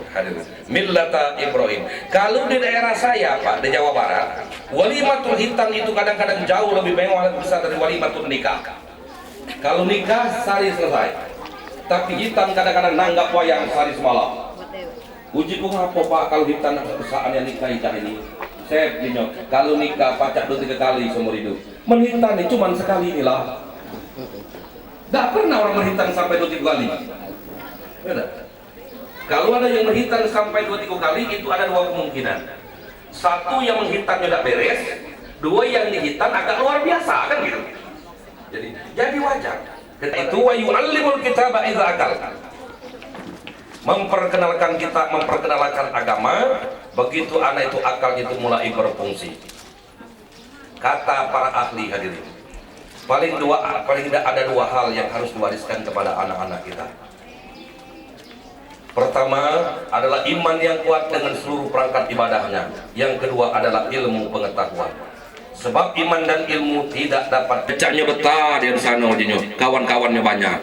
Speaker 10: Millata Ibrahim. Kalau di daerah saya Pak, di Jawa Barat, walimatul hitan itu kadang-kadang jauh lebih mewah lebih besar dari walimatul nikah. Kalau nikah sehari selesai, tapi hitan kadang-kadang nanggap wayang sehari semalam. Uji ku ngapa Pak kalau hitan saat yang nikah ini? Saya bingung, kalau nikah pacak 2-3 kali seumur hidup. Menghitan ini cuma sekali inilah. Tidak pernah orang menghitan sampai 2-3 kali. Beda. Kalau ada yang menghitan sampai 2-3 kali, itu ada 2 kemungkinan. Satu yang menghitannya tidak beres, 2 yang dihitan agak luar biasa kan gitu. Jadi wajar. Itu wa yu'allimul kitaba idza akal. Memperkenalkan kita, memperkenalkan agama, begitu anak itu akalnya itu mulai berfungsi. Kata para ahli hadirin, paling tidak ada 2 hal yang harus diwariskan kepada anak-anak kita. Pertama adalah iman yang kuat dengan seluruh perangkat ibadahnya. Yang kedua adalah ilmu pengetahuan. Sebab iman dan ilmu tidak dapat pecahnya betah di sana, kawan-kawannya banyak.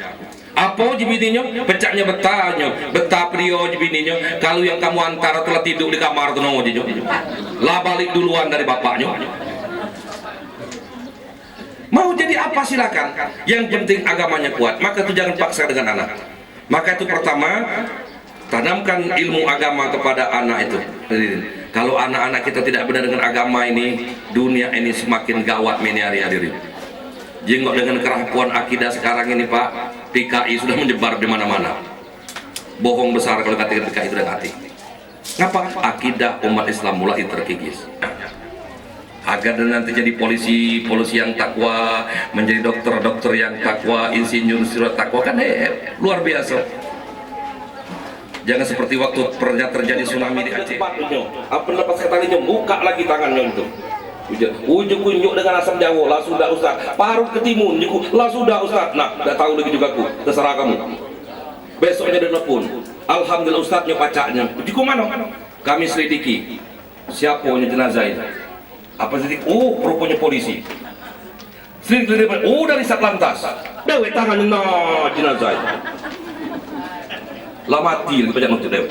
Speaker 10: Apa jibininya? Pecahnya betahnya. Betah prio jibininya. Kalau yang kamu antara telah tidur di kamar tuh nongol jijo. Lah balik duluan dari bapaknya. Mau jadi apa silakan. Yang penting agamanya kuat. Maka itu jangan paksa dengan anak. Maka itu pertama, tanamkan ilmu agama kepada anak itu. Kalau anak-anak kita tidak benar dengan agama ini, dunia ini semakin gawat ini hadirin. Jengok dengan kerapuan akidah sekarang ini Pak, PKI sudah menyebar di mana-mana. Bohong besar kalau katakan PKI itu dan hati. Ngapa? Akidah umat Islam mulai terkikis. Agar nanti jadi polisi yang takwa, menjadi dokter yang takwa, insinyur surat takwa kan luar biasa. Jangan seperti waktu pernah terjadi tsunami di Aceh. Apa lepas saya tadinya buka lagi tangannya itu. Ujuk kunjuk dengan asam jawa, lah sudah Ustaz. Parut ketimun, lah sudah Ustaz. Nah, tidak tahu lagi juga ku, terserah kamu. Besoknya dia telepon. Alhamdulillah Ustaznya pacaknya. Ujuk mana? Kami selidiki. Siapa punya jenazah ini? Apa selidik? Oh, rupanya polisi. Selidik dari Satlantas. Dewe tangannya nah jenazah itu. Lah mati lagi pacak untuk dewe.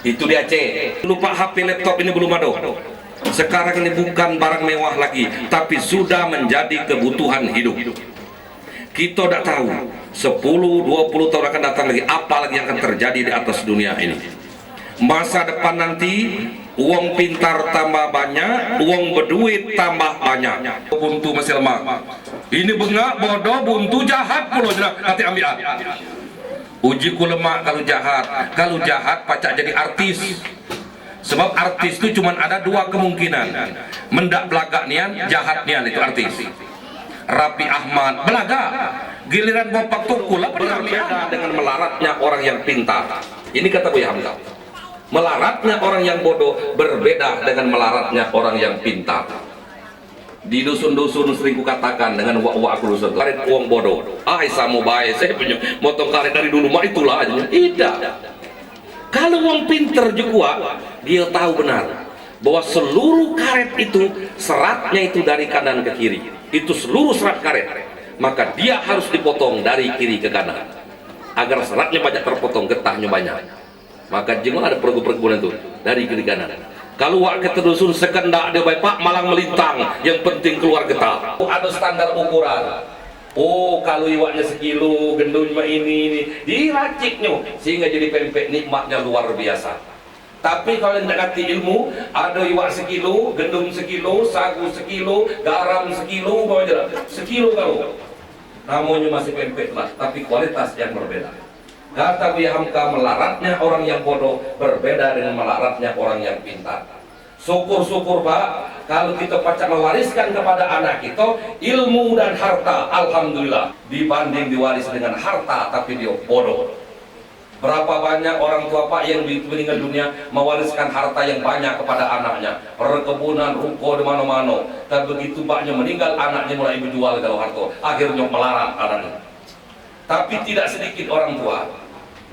Speaker 10: Itu di Aceh. Lupa HP laptop ini belum ada. Sekarang ini bukan barang mewah lagi, tapi sudah menjadi kebutuhan hidup. Kita tidak tahu 10-20 tahun akan datang lagi apa lagi yang akan terjadi di atas dunia ini. Masa depan nanti uang pintar tambah banyak, uang berduit tambah banyak. Buntu masih lemah. Ini bengak, bodoh, buntu, jahat pula nanti ambil. Uji ku lemah kalau jahat pacak jadi artis. Sebab artis itu cuma ada dua kemungkinan, mendak belagak nian, jahat nian, itu artis. Raffi Ahmad belaga, giliran bopak tukul berbeda dengan melaratnya orang yang pintar. Ini kata Buya Hamzah. Melaratnya orang yang bodoh berbeda dengan melaratnya orang yang pintar. Di dusun-dusun sering kukatakan dengan wak-wak aku dusun, karet uang bodoh. Samu baik, saya punya motong karet dari dulu mah itulah aja. Tidak. Kalau uang pinter juga, dia tahu benar bahwa seluruh karet itu seratnya itu dari kanan ke kiri. Itu seluruh serat karet. Maka dia harus dipotong dari kiri ke kanan agar seratnya banyak terpotong, getahnya banyak. Maka jangan ada perkebunan itu dari kiri kanan. Kalau wak keterusun sekendak dia baik Pak malang melintang, yang penting keluar getah. Ada standar ukuran. Oh, kalau iwaknya sekilo, gendulnya ini diraciknya sehingga jadi pempek, nikmatnya luar biasa. Tapi kalau yang dekati ilmu, ada iwak sekilo, gendum sekilo, sagu sekilo, garam sekilo, bawa aja sekilo kalau. Namanya masih pempek lah, tapi kualitas yang berbeda. Kata Buya Hamka, melaratnya orang yang bodoh berbeda dengan melaratnya orang yang pintar. Syukur-syukur Pak, kalau kita pacak mewariskan kepada anak kita ilmu dan harta, alhamdulillah, dibanding diwaris dengan harta tapi dia bodoh. Berapa banyak orang tua Pak yang meninggal dunia mewariskan harta yang banyak kepada anaknya, perkebunan, ruko di mana-mana. Dan begitu Paknya meninggal, anaknya mulai menjual kalau harta, akhirnya melarat anaknya. Tapi tidak sedikit orang tua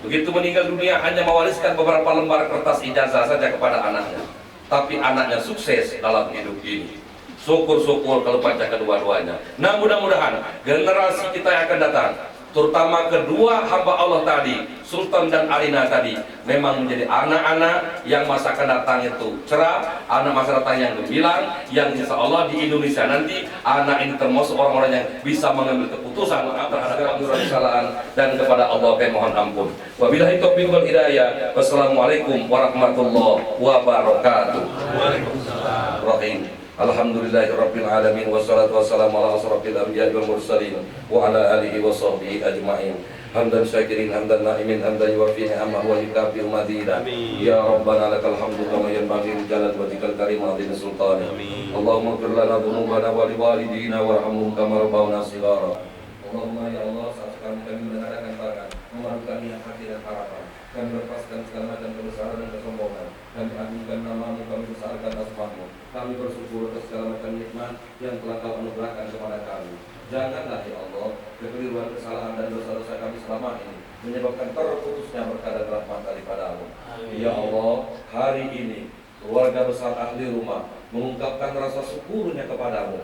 Speaker 10: begitu meninggal dunia hanya mewariskan beberapa lembar kertas ijazah saja kepada anaknya. Tapi anaknya sukses dalam hidup ini. Syukur-syukur kalau baca kedua-duanya. Nah, mudah-mudahan generasi kita yang akan datang, terutama kedua hamba Allah tadi, Sultan dan Alina tadi, memang menjadi anak-anak yang masa akan datang itu cerah, anak masa datang yang gemilang, yang insya Allah di Indonesia nanti anak ini termasuk orang-orang yang bisa mengambil keputusan terhadap kesalahan dan kepada Allah mohon ampun. Wabillahi taufiq wal hidayah. Wassalamualaikum warahmatullahi wabarakatuh. Waalaikumsalam. Alhamdulillahirabbil alamin wassalatu wassalamu ala asrofil anbiya'i wal mursalin wa ala alihi wa sahbihi ajma'in. Hamdan syakirin hamdan na'imin hamdan yuwafi ni'amah wa yukafi madida. Ya Rabbana lakal hamdu kama yanbaghi li jalali wajhikal karim wa 'azimi sultani. Allahumma ighfir lana dhunubana wa liwalidina warhamhum kama rabbawna shighara. Allahumma ya Allah, saat kami mendengarkan tangan, memarukan niat hati dan harapan, kami lepaskan segala macam kebesaran dan kesombongan, kami agungkan namamu, kami besarkan asmamu, kami bersyukur atas segala macam nikmat yang telah kau anugerahkan kepada kami. Janganlah ya Allah kekeliruan, kesalahan dan dosa-dosa kami selama ini menyebabkan terputusnya berkah dan rahmat daripadamu. Ya Allah, hari ini keluarga besar ahli rumah mengungkapkan rasa syukurnya kepadamu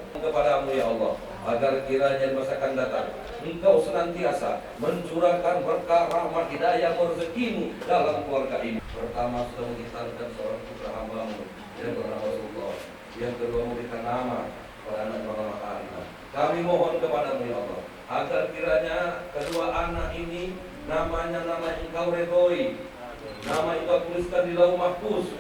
Speaker 10: ya Allah, agar kiranya di masa akan datang Engkau senantiasa mencurahkan berkah, rahmat, hidayah, rezekimu dalam keluarga ini. Pertama sudah mengikhtarkan seorang putra hambamu yang bernama Rasulullah, yang kedua memberikan nama pada anak bernama Arina. Kami mohon kepadamu ya Allah, agar kiranya kedua anak ini namanya Engkau redhoi, nama Engkau tuliskan di lauh mahfuz,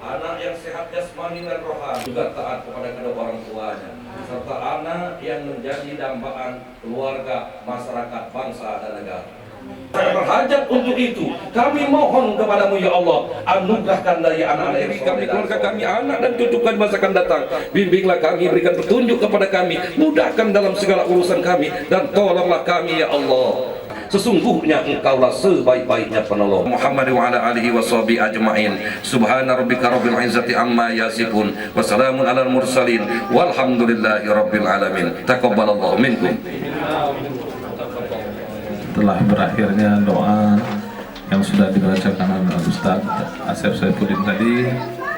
Speaker 10: anak yang sehat jasmani dan rohani, juga taat kepada kedua orang tuanya, serta anak yang menjadi dambaan keluarga, masyarakat, bangsa dan negara. Saya berhajat untuk itu. Kami mohon kepadamu ya Allah, anugerahkan dari anak-anak yang kami, keluarga kami, anak dan cucu kami masa akan datang. Bimbinglah kami, berikan petunjuk kepada kami, mudahkan dalam segala urusan kami, dan tolonglah kami ya Allah. Sesungguhnya Engkaulah sebaik-baiknya penolong. Muhammad wa ala alihi wa sahbihi ajma'in. Subhana rabbika rabbil izzati amma yasifun, wa salamun alal mursalin, walhamdulillahi rabbil alamin. Taqabbalallahu minkum.
Speaker 4: Setelah berakhirnya doa yang sudah dibacakan oleh Ustaz Asep Saifuddin tadi,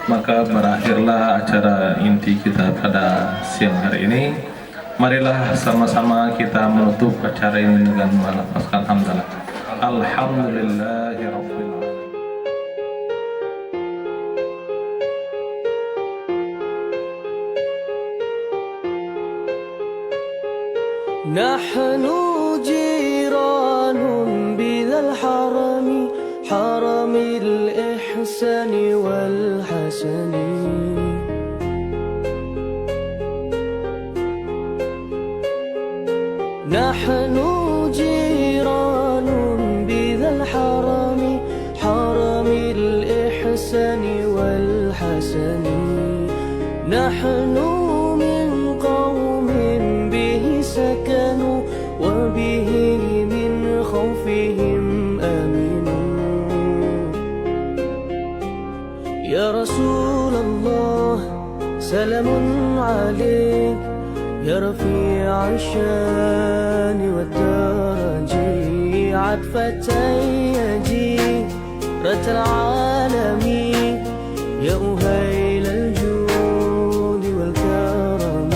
Speaker 4: maka berakhirlah acara inti kita pada siang hari ini. Marilah sama-sama kita menutup acara ini dengan melafazkan hamdalah. Alhamdulillahirabbil alamin.
Speaker 3: Nahnu jiranun bilal harami, haramil ihsani wal hasani. نحن جيران بذا الحرم، حرم الإحسان والحسن. نحن من قوم به سكنوا، وبه من خوفهم آمنوا. يا رسول الله سلام عليك، يا رفيع الشان والدرج، عطفة يجيرة العالمين، يا أهيل الجود والكرم.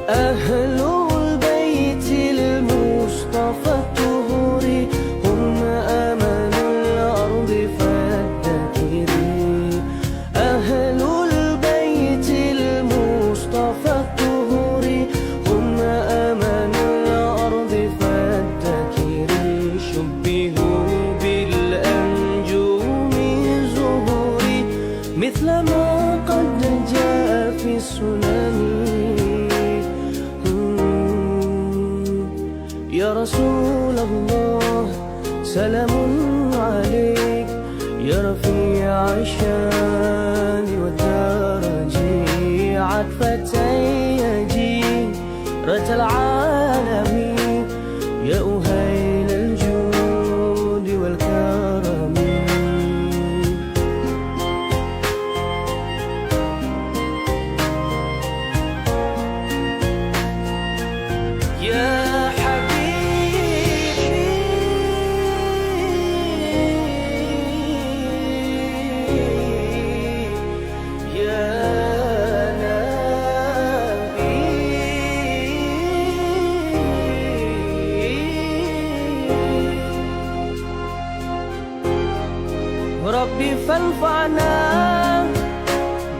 Speaker 3: أهل البيت المصطفى الطهور، هم أمل الأرض فالذاكرين. أهل البيت المصطفى الطهور، هم أمل الأرض فالذاكرين. شبهوا بالأنجوم زهوري، مثل ما قد جاء في السنن. يا رسول الله سلام عليك، يا رفيع الشان والدرج، عطفة يجيرة العالمين، يا أهيل الجود والكرم. يا ربي فانفعنا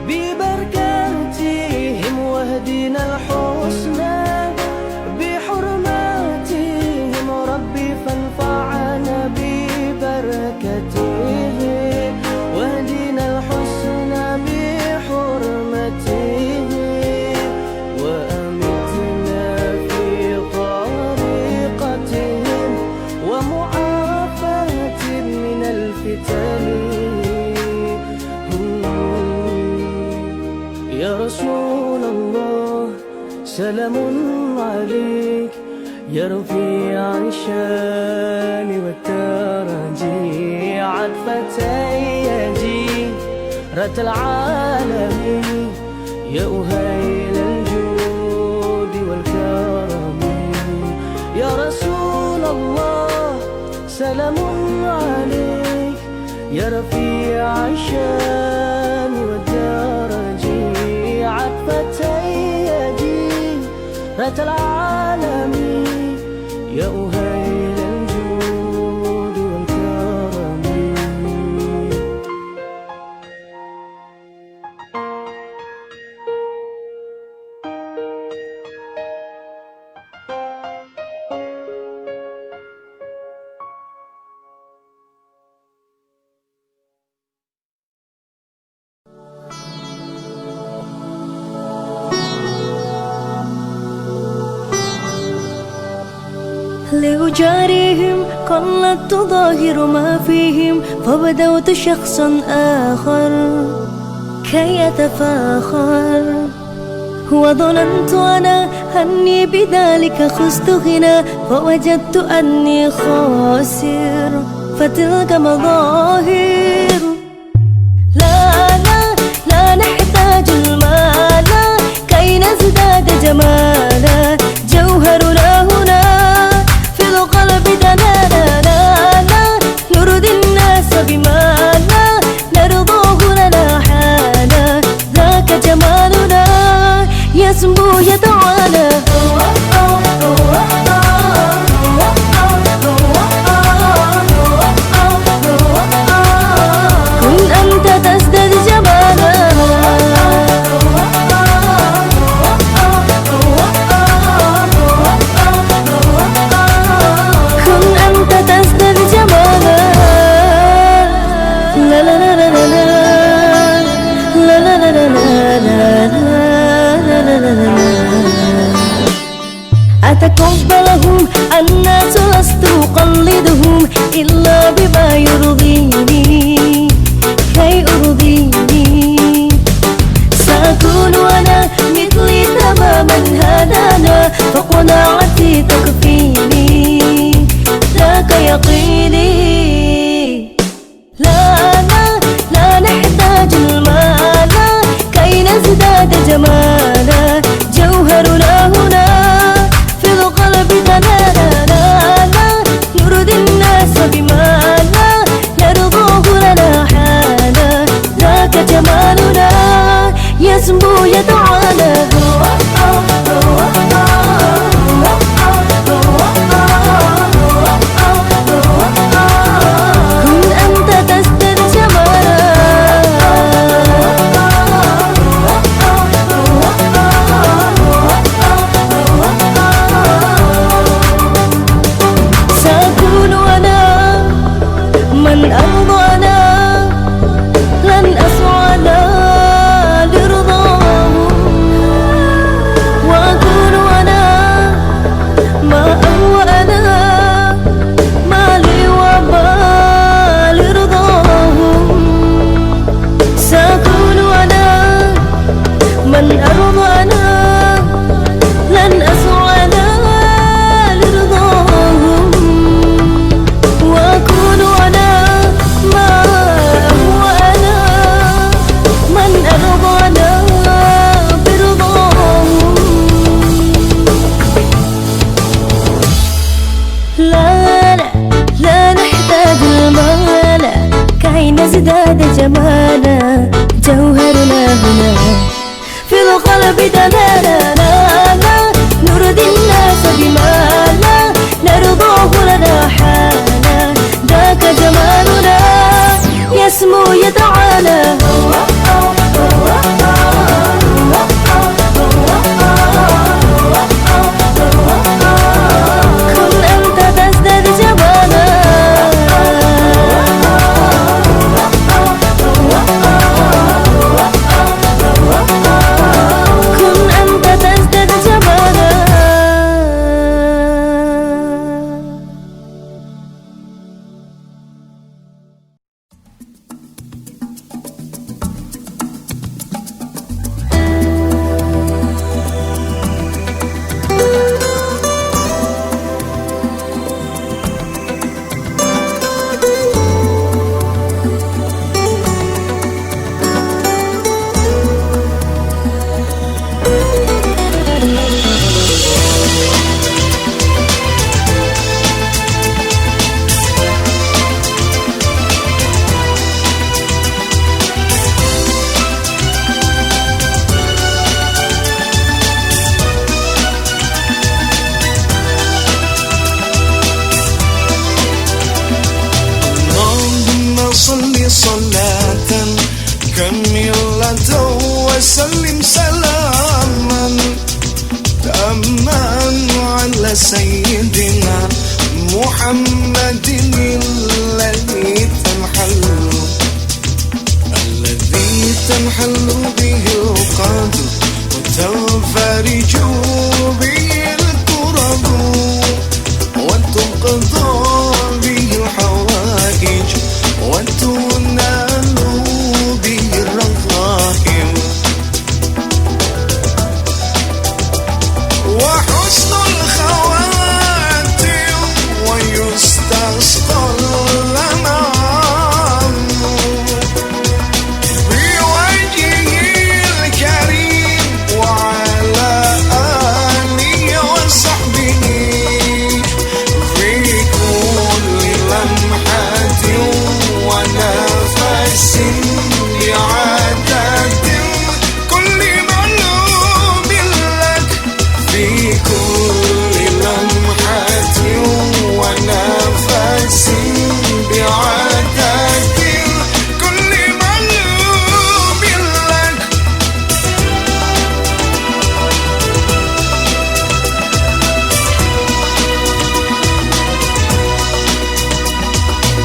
Speaker 3: ببركاتهم، واهدنا الحسنى بحرماتهم. ربي فانفعنا ببركاتهم، واهدنا الحسنى بحرماتهم. وأمتنا في طريقتهم، ومعافاة من الفتن. يا رسول الله سلام عليك، يا رفيع الشان والترجي عطفتي جيرة العالمين يا أهيل الجود والكرم يا رسول الله سلام عليك يا رفيع الشان والدرجي عطفتي جيرة العالمين يا أهيل الجود والكرم
Speaker 11: لأجاريهم قلت ظاهر ما فيهم فبدوت شخصا آخر كي أتفاخر وظننت أنا أني بذلك خزت غنى فوجدت أني خاسر فتلك مظاهر لا لا لا نحتاج المال كي نزداد جمالا جوهرنا هنا في القلب دلالا لا لا نرضي الناس بما لا نرضاه لنا حالا ذاك جمالنا يسمو يتعالى كن أنت تزداد جمالا كن أنت تزداد جمالا لا لا لا لا لا لا لا لا لا لا لا أتقبلهم الناس لست أقلدهم إلا بما يرضيني كي أرضيني سأكون أنا مثلي تماما هدانا فقناعتي تكفيني ذاك يقيني لا لا لا نحتاج المال كي نزداد جمالا جوهرنا هنا في القلب دلالا لا لا نرضي الناس بما لا نرضاه لنا حالا ذاك جمالنا يسمو يتعالى كن أنت تزداد جمالا سأكون أنا من أرضى أنا لن أسعى لرضاهم وأكون أنا ما أهوى أنا ما لي وبال رضاهم سأكون أنا من أرضى أنا لن أسعى لرضاهم وأكون أنا ما هو أنا من أرضى أنا برضاهم لا لا لا نحتاج المال كي نزداد جمالا جوهرنا هنا في القلب دلالا لا لا نرضي الناس بما لا نرضاه لنا حالا ذاك جمالنا يسمو يتعالى كن أنت تزداد جمالا كن
Speaker 1: تنفرج به الكرب وتقضى به الحوائج وتنال به الرغائب وحسن الخواتم ويستسقى الغمام بوجهه الكريم وعلى آله وصحبه في كل لمحة ونفس بعدد كل معلوم لك في كل لمحة ونفس بعدد كل معلوم لك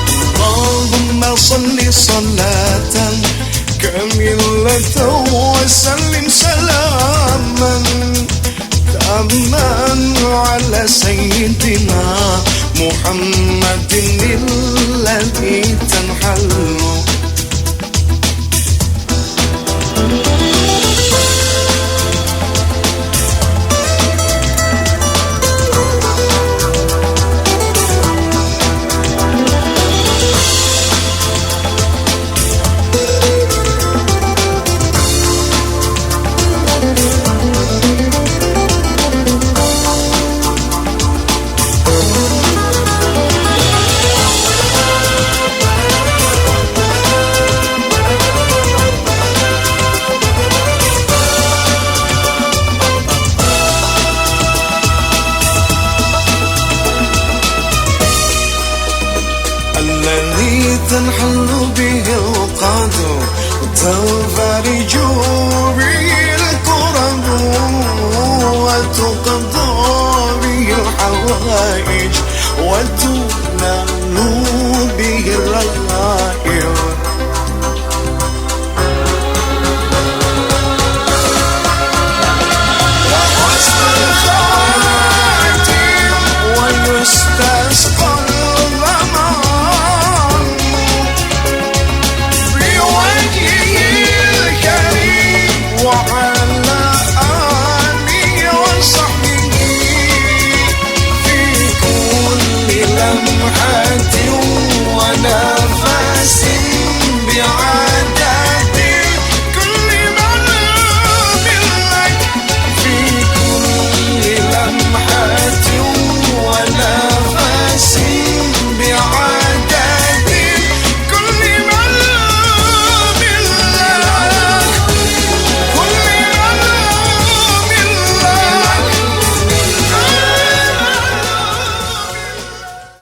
Speaker 1: اللهم صل صلاة كاملة وسلم سلاما تاما على سيدنا محمد الذي تنحل الذي تنحل به القدر تنفرج